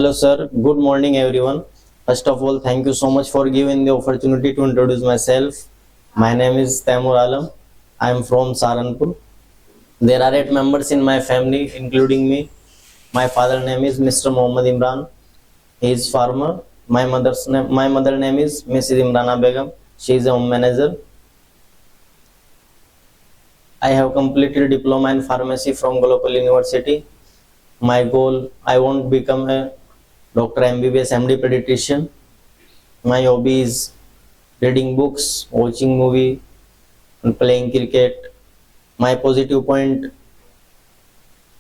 Hello, sir. Good morning, everyone. First of all, thank you so much for giving the opportunity to introduce myself. My name is Taimur Alam. I am from Saharanpur. There are 8 members in my family, including me. My father name is Mr. Mohammad Imran. He is farmer. My mother name is Mrs. Imrana Begum. She is a home manager. I have completed diploma in pharmacy from Global University. My goal, I want to become a doctor MBBS MD pediatrician. My hobby is reading books, watching movie, and playing cricket. My positive point,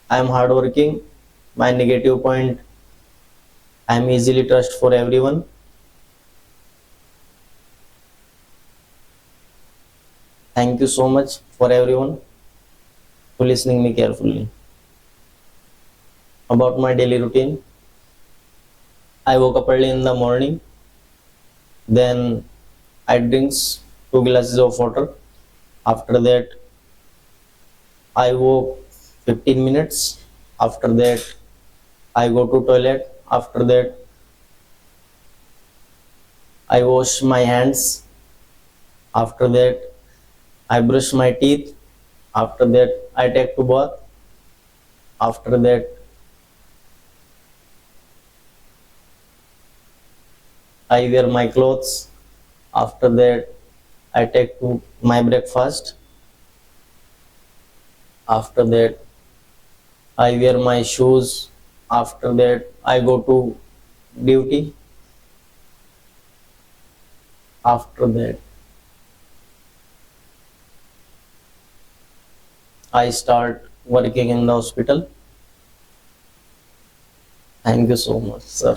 I am hardworking. My negative point, I am easily trust for everyone. Thank you so much for everyone for listening me carefully. About my daily routine, I woke up early in the morning. Then I drinks 2 glasses of water. After that, I walk 15 minutes. After that, I go to toilet. After that, I wash my hands. After that, I brush my teeth. After that, I take to bath. After that, I wear my clothes. After that, I take to my breakfast. After that, I wear my shoes. After that, I go to duty. After that, I start working in the hospital. Thank you so much, sir.